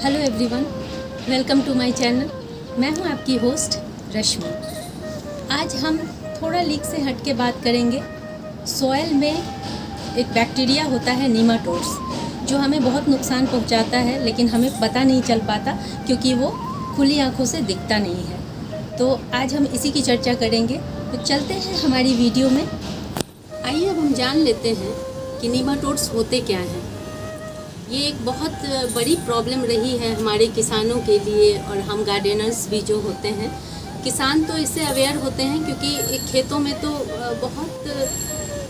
Hello everyone, welcome to my channel. मैं हूं आपकी होस्ट रश्मि। आज हम थोड़ा लीक से हट के बात करेंगे। सॉइल में एक बैक्टीरिया होता है नीमाटोड्स, जो हमें बहुत नुकसान पहुंचाता है, लेकिन हमें पता नहीं चल पाता क्योंकि वो खुली आंखों से दिखता नहीं है। तो आज हम इसी की चर्चा करेंगे। तो चलते हैं हमारी वीडियो में। आइए अब हम जान लेते हैं कि नीमाटोड्स होते क्या हैं। ये एक बहुत बड़ी प्रॉब्लम रही है हमारे किसानों के लिए, और हम गार्डनर्स भी जो होते हैं, किसान तो इससे अवेयर होते हैं क्योंकि खेतों में तो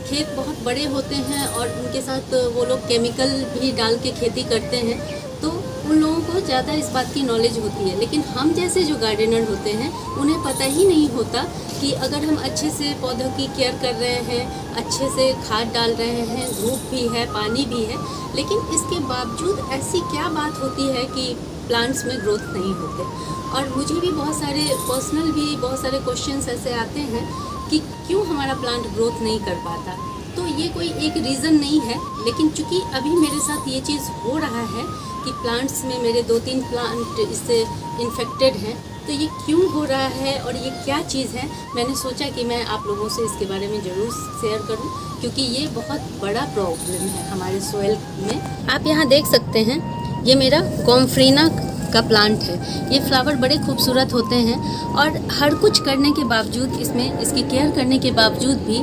खेत बहुत बड़े होते हैं और उनके साथ वो लोग केमिकल भी डाल के खेती करते हैं, तो उन लोगों को ज़्यादा इस बात की नॉलेज होती है। लेकिन हम जैसे जो गार्डनर होते हैं उन्हें पता ही नहीं होता कि अगर हम अच्छे से पौधों की केयर कर रहे हैं, अच्छे से खाद डाल रहे हैं, धूप भी है, पानी भी है, लेकिन इसके बावजूद ऐसी क्या बात होती है कि प्लांट्स में ग्रोथ नहीं होते। और मुझे भी बहुत सारे पर्सनल भी बहुत सारे क्वेश्चंस ऐसे आते हैं कि क्यों हमारा प्लांट ग्रोथ नहीं कर पाता। तो ये कोई एक रीज़न नहीं है, लेकिन चूँकि अभी मेरे साथ ये चीज़ हो रहा है कि प्लांट्स में मेरे 2-3 प्लांट इससे इन्फेक्टेड हैं, तो ये क्यों हो रहा है और ये क्या चीज़ है, मैंने सोचा कि मैं आप लोगों से इसके बारे में ज़रूर शेयर करूं, क्योंकि ये बहुत बड़ा प्रॉब्लम है हमारे सॉइल में। आप यहाँ देख सकते हैं, ये मेरा गोम्फ्रीना का प्लांट है। ये फ्लावर बड़े खूबसूरत होते हैं और हर कुछ करने के बावजूद, इसमें इसकी केयर करने के बावजूद भी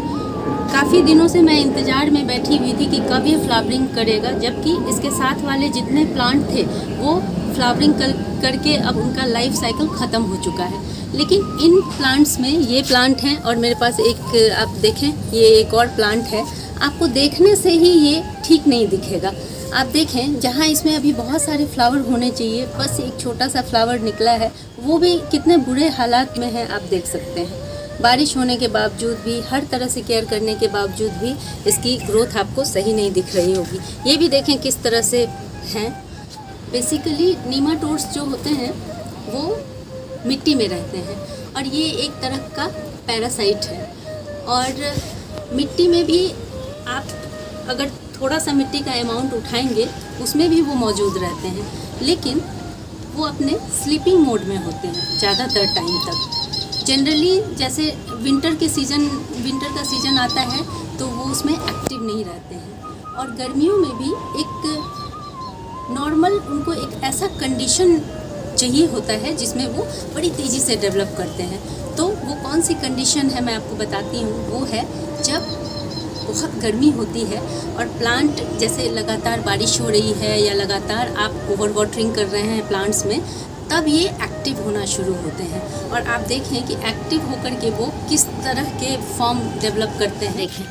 काफ़ी दिनों से मैं इंतज़ार में बैठी हुई थी कि कब ये फ्लावरिंग करेगा, जबकि इसके साथ वाले जितने प्लांट थे वो फ्लावरिंग करके अब उनका लाइफ साइकिल ख़त्म हो चुका है। लेकिन इन प्लांट्स में ये प्लांट हैं, और मेरे पास एक आप देखें, ये एक और प्लांट है। आपको देखने से ही ये ठीक नहीं दिखेगा। आप देखें, जहाँ इसमें अभी बहुत सारे फ्लावर होने चाहिए, बस एक छोटा सा फ्लावर निकला है, वो भी कितने बुरे हालात में है आप देख सकते हैं। बारिश होने के बावजूद भी, हर तरह से केयर करने के बावजूद भी इसकी ग्रोथ आपको सही नहीं दिख रही होगी। ये भी देखें किस तरह से हैं। बेसिकली नीमाटोड्स जो होते हैं वो मिट्टी में रहते हैं, और ये एक तरह का पैरासाइट है। और मिट्टी में भी आप अगर थोड़ा सा मिट्टी का अमाउंट उठाएंगे, उसमें भी वो मौजूद रहते हैं, लेकिन वो अपने स्लीपिंग मोड में होते हैं ज़्यादातर टाइम तक। जनरली जैसे विंटर का सीज़न आता है तो वो उसमें एक्टिव नहीं रहते हैं, और गर्मियों में भी एक नॉर्मल उनको एक ऐसा कंडीशन चाहिए होता है जिसमें वो बड़ी तेज़ी से डेवलप करते हैं। तो वो कौन सी कंडीशन है मैं आपको बताती हूँ। वो है जब बहुत गर्मी होती है और प्लांट, जैसे लगातार बारिश हो रही है या लगातार आप ओवर वाटरिंग कर रहे हैं प्लांट्स में, तब ये एक्टिव होना शुरू होते हैं। और आप देखें कि एक्टिव होकर के वो किस तरह के फॉर्म डेवलप करते हैं। देखें,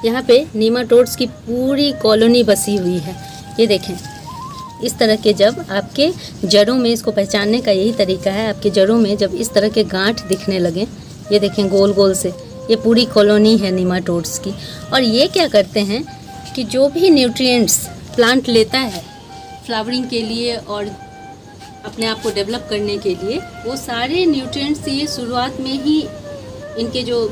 यहाँ पे नीमाटोड्स की पूरी कॉलोनी बसी हुई है। ये देखें, इस तरह के जब आपके जड़ों में, इसको पहचानने का यही तरीका है, आपके जड़ों में जब इस तरह के गांठ दिखने लगे, ये देखें गोल गोल से, ये पूरी कॉलोनी है नीमाटोड्स की। और ये क्या करते हैं कि जो भी न्यूट्रिएंट्स प्लांट लेता है फ्लावरिंग के लिए और अपने आप को डेवलप करने के लिए, वो सारे न्यूट्रिएंट्स ये शुरुआत में ही इनके जो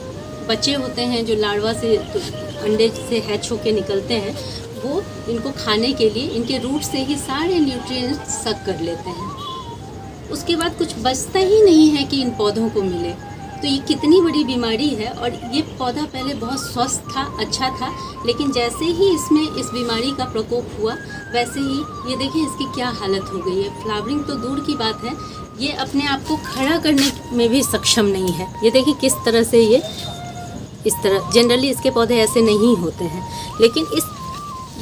बच्चे होते हैं, जो लार्वा से अंडे से हैच होके निकलते हैं, वो इनको खाने के लिए इनके रूट से ही सारे न्यूट्रिएंट्स सक कर लेते हैं। उसके बाद कुछ बचता ही नहीं है कि इन पौधों को मिले। तो ये कितनी बड़ी बीमारी है। और ये पौधा पहले बहुत स्वस्थ था, अच्छा था, लेकिन जैसे ही इसमें इस बीमारी का प्रकोप हुआ, वैसे ही ये देखिए इसकी क्या हालत हो गई है। फ्लावरिंग तो दूर की बात है, ये अपने आप को खड़ा करने में भी सक्षम नहीं है। ये देखिए किस तरह से ये इस तरह, जनरली इसके पौधे ऐसे नहीं होते हैं, लेकिन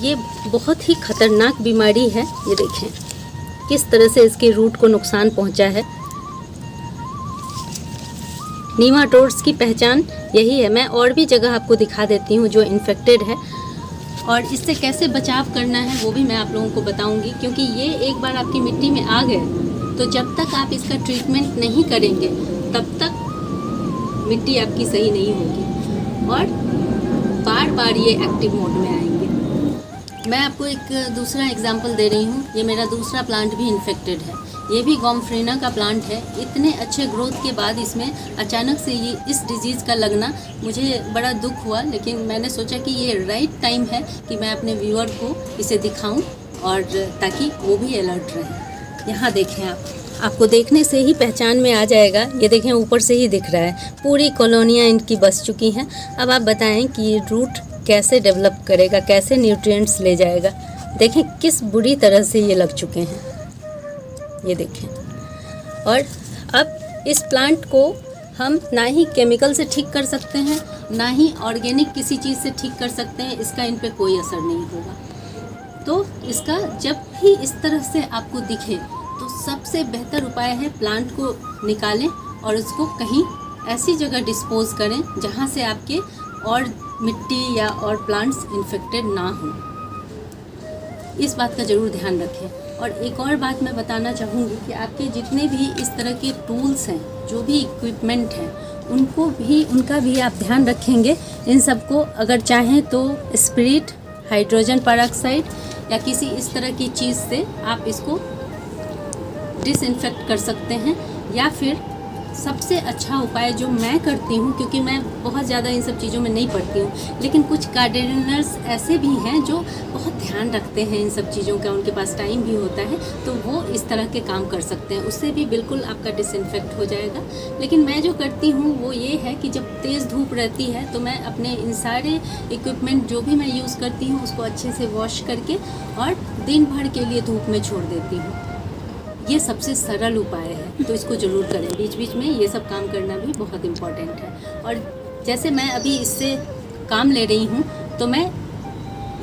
ये बहुत ही खतरनाक बीमारी है। ये देखें किस तरह से इसके रूट को नुकसान पहुंचा है। नीमाटोड्स की पहचान यही है। मैं और भी जगह आपको दिखा देती हूँ जो इन्फेक्टेड है, और इससे कैसे बचाव करना है वो भी मैं आप लोगों को बताऊंगी, क्योंकि ये एक बार आपकी मिट्टी में आ गए तो जब तक आप इसका ट्रीटमेंट नहीं करेंगे तब तक मिट्टी आपकी सही नहीं होगी और बार बार ये एक्टिव मोड में आएंगे। मैं आपको एक दूसरा एग्जांपल दे रही हूँ। ये मेरा दूसरा प्लांट भी इन्फेक्टेड है। ये भी गोम्फ्रीना का प्लांट है। इतने अच्छे ग्रोथ के बाद इसमें अचानक से ये इस डिजीज़ का लगना मुझे बड़ा दुख हुआ, लेकिन मैंने सोचा कि ये राइट टाइम है कि मैं अपने व्यूअर को इसे दिखाऊं, और ताकि वो भी अलर्ट रहें। यहाँ देखें आपको देखने से ही पहचान में आ जाएगा। ये देखें ऊपर से ही दिख रहा है, पूरी कॉलोनियाँ इनकी बस चुकी हैं। अब आप बताएं कि ये रूट कैसे डेवलप करेगा, कैसे न्यूट्रिएंट्स ले जाएगा। देखें किस बुरी तरह से ये लग चुके हैं, ये देखें। और अब इस प्लांट को हम ना ही केमिकल से ठीक कर सकते हैं, ना ही ऑर्गेनिक किसी चीज़ से ठीक कर सकते हैं। इसका इन पे कोई असर नहीं होगा। तो इसका जब भी इस तरह से आपको दिखे तो सबसे बेहतर उपाय है प्लांट को निकालें और उसको कहीं ऐसी जगह डिस्पोज करें जहां से आपके और मिट्टी या और प्लांट्स इन्फेक्टेड ना हो। इस बात का ज़रूर ध्यान रखें। और एक और बात मैं बताना चाहूँगी कि आपके जितने भी इस तरह के टूल्स हैं, जो भी इक्विपमेंट हैं, उनका भी आप ध्यान रखेंगे। इन सबको अगर चाहें तो स्पिरिट, हाइड्रोजन पेरोक्साइड या किसी इस तरह की चीज़ से आप इसको डिसइंफेक्ट कर सकते हैं। या फिर सबसे अच्छा उपाय जो मैं करती हूँ, क्योंकि मैं बहुत ज़्यादा इन सब चीज़ों में नहीं पढ़ती हूँ, लेकिन कुछ गार्डनर्स ऐसे भी हैं जो बहुत ध्यान रखते हैं इन सब चीज़ों का, उनके पास टाइम भी होता है, तो वो इस तरह के काम कर सकते हैं। उससे भी बिल्कुल आपका डिसइंफेक्ट हो जाएगा। लेकिन मैं जो करती हूँ वो ये है कि जब तेज़ धूप रहती है तो मैं अपने इन सारे इक्विपमेंट जो भी मैं यूज़ करती हूँ उसको अच्छे से वॉश करके और दिन भर के लिए धूप में छोड़ देती हूँ। ये सबसे सरल उपाय है, तो इसको ज़रूर करें। बीच बीच में ये सब काम करना भी बहुत इम्पॉर्टेंट है। और जैसे मैं अभी इससे काम ले रही हूँ, तो मैं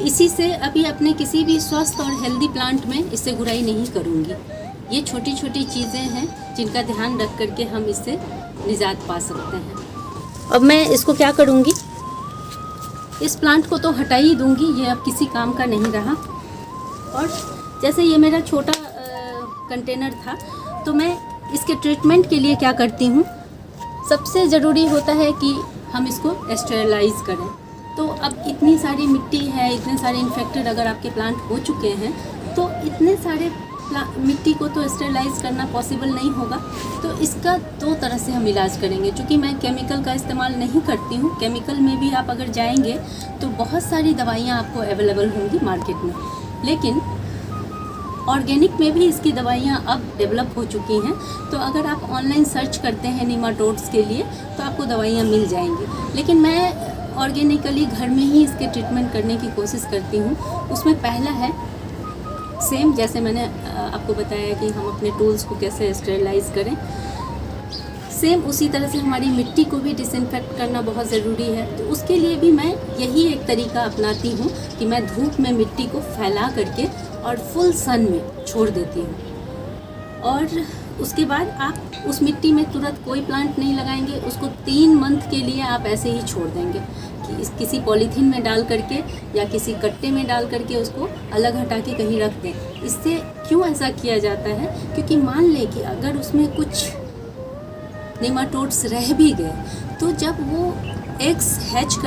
इसी से अभी अपने किसी भी स्वस्थ और हेल्दी प्लांट में इससे गुराई नहीं करूँगी। ये छोटी छोटी चीज़ें हैं जिनका ध्यान रख करके हम इससे निजात पा सकते हैं। अब मैं इसको क्या करूँगी, इस प्लांट को तो हटा ही दूँगी, ये अब किसी काम का नहीं रहा। और जैसे ये मेरा छोटा कंटेनर था, तो मैं इसके ट्रीटमेंट के लिए क्या करती हूँ, सबसे ज़रूरी होता है कि हम इसको स्टेरलाइज करें। तो अब इतनी सारी मिट्टी है, इतने सारे इन्फेक्टेड अगर आपके प्लांट हो चुके हैं, तो इतने सारे मिट्टी को तो स्टेरलाइज करना पॉसिबल नहीं होगा। तो इसका दो तरह से हम इलाज करेंगे। क्योंकि मैं केमिकल का इस्तेमाल नहीं करती हूँ, केमिकल में भी आप अगर जाएंगे तो बहुत सारी दवाइयाँ आपको अवेलेबल होंगी मार्केट में, लेकिन ऑर्गेनिक में भी इसकी दवाइयाँ अब डेवलप हो चुकी हैं। तो अगर आप ऑनलाइन सर्च करते हैं निमाटोड्स के लिए तो आपको दवाइयाँ मिल जाएंगी। लेकिन मैं ऑर्गेनिकली घर में ही इसके ट्रीटमेंट करने की कोशिश करती हूँ। उसमें पहला है, सेम जैसे मैंने आपको बताया कि हम अपने टूल्स को कैसे स्टेरलाइज करें, सेम उसी तरह से हमारी मिट्टी को भी डिसइंफेक्ट करना बहुत ज़रूरी है। तो उसके लिए भी मैं यही एक तरीका अपनाती हूँ कि मैं धूप में मिट्टी को फैला करके और फुल सन में छोड़ देती हूँ। और उसके बाद आप उस मिट्टी में तुरंत कोई प्लांट नहीं लगाएंगे, उसको 3 मंथ के लिए आप ऐसे ही छोड़ देंगे कि किसी पॉलीथीन में डाल करके या किसी कट्टे में डाल करके उसको अलग हटा के कहीं रख दें। इससे क्यों ऐसा किया जाता है, क्योंकि मान लें कि अगर उसमें कुछ नेमाटोड्स रह भी गए, तो जब वो एग्स हैच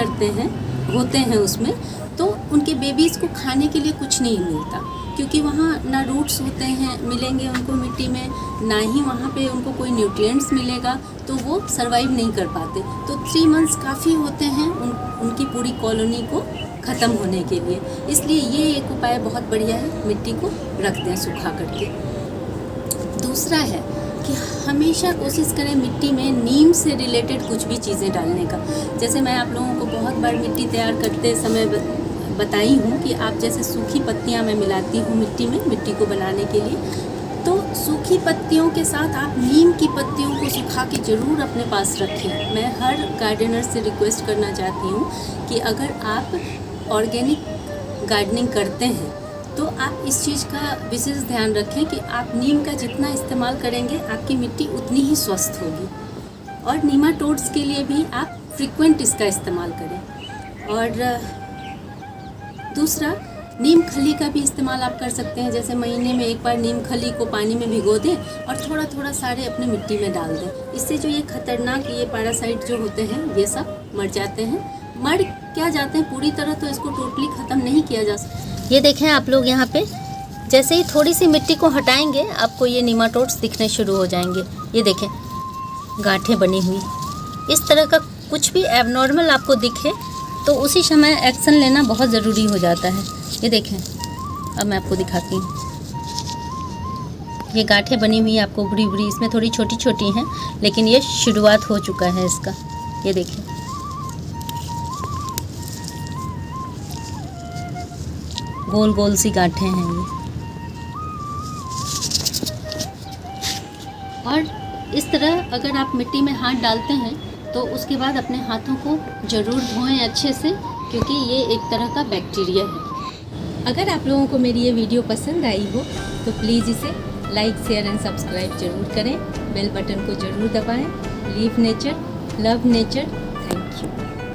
होते हैं उसमें, तो उनके बेबीज़ को खाने के लिए कुछ नहीं मिलता, क्योंकि वहाँ ना रूट्स होते हैं मिलेंगे उनको मिट्टी में, ना ही वहाँ पे उनको कोई न्यूट्रिएंट्स मिलेगा, तो वो सरवाइव नहीं कर पाते। तो 3 मंथ्स काफ़ी होते हैं उनकी पूरी कॉलोनी को ख़त्म होने के लिए। इसलिए ये एक उपाय बहुत बढ़िया है, मिट्टी को रख दें सुखा करके। दूसरा है कि हमेशा कोशिश करें मिट्टी में नीम से रिलेटेड कुछ भी चीज़ें डालने का। जैसे मैं आप लोगों को बहुत बार मिट्टी तैयार करते समय बताई हूँ कि आप जैसे सूखी पत्तियाँ मैं मिलाती हूँ मिट्टी में, मिट्टी को बनाने के लिए, तो सूखी पत्तियों के साथ आप नीम की पत्तियों को सुखा के ज़रूर अपने पास रखें। मैं हर गार्डनर से रिक्वेस्ट करना चाहती हूँ कि अगर आप ऑर्गेनिक गार्डनिंग करते हैं तो आप इस चीज़ का विशेष ध्यान रखें कि आप नीम का जितना इस्तेमाल करेंगे आपकी मिट्टी उतनी ही स्वस्थ होगी। और नीमाटोड्स के लिए भी आप फ्रीक्वेंट इसका इस्तेमाल करें। और दूसरा, नीम खली का भी इस्तेमाल आप कर सकते हैं। जैसे महीने में एक बार नीम खली को पानी में भिगो दें और थोड़ा थोड़ा सारे अपने मिट्टी में डाल दें। इससे जो ये खतरनाक ये पैरासाइट जो होते हैं ये सब मर जाते हैं। मर क्या जाते हैं पूरी तरह, तो इसको टोटली ख़त्म नहीं किया जा सकता। ये देखें आप लोग यहाँ पे, जैसे ही थोड़ी सी मिट्टी को हटाएंगे आपको ये नीमाटोड्स दिखने शुरू हो जाएंगे। ये देखें गांठें बनी हुई। इस तरह का कुछ भी एबनॉर्मल आपको दिखे तो उसी समय एक्शन लेना बहुत ज़रूरी हो जाता है। ये देखें, अब मैं आपको दिखाती हूँ। ये गांठें बनी हुई हैं आपको बुरी बुरी, इसमें थोड़ी छोटी छोटी हैं, लेकिन ये शुरुआत हो चुका है इसका। ये देखिए, गोल गोल सी गांठें हैं ये। और इस तरह अगर आप मिट्टी में हाथ डालते हैं तो उसके बाद अपने हाथों को ज़रूर धोएं अच्छे से, क्योंकि ये एक तरह का बैक्टीरिया है। अगर आप लोगों को मेरी ये वीडियो पसंद आई हो तो प्लीज़ इसे लाइक, शेयर एंड सब्सक्राइब जरूर करें। बेल बटन को ज़रूर दबाएं। Leave nature, love nature. Thank you.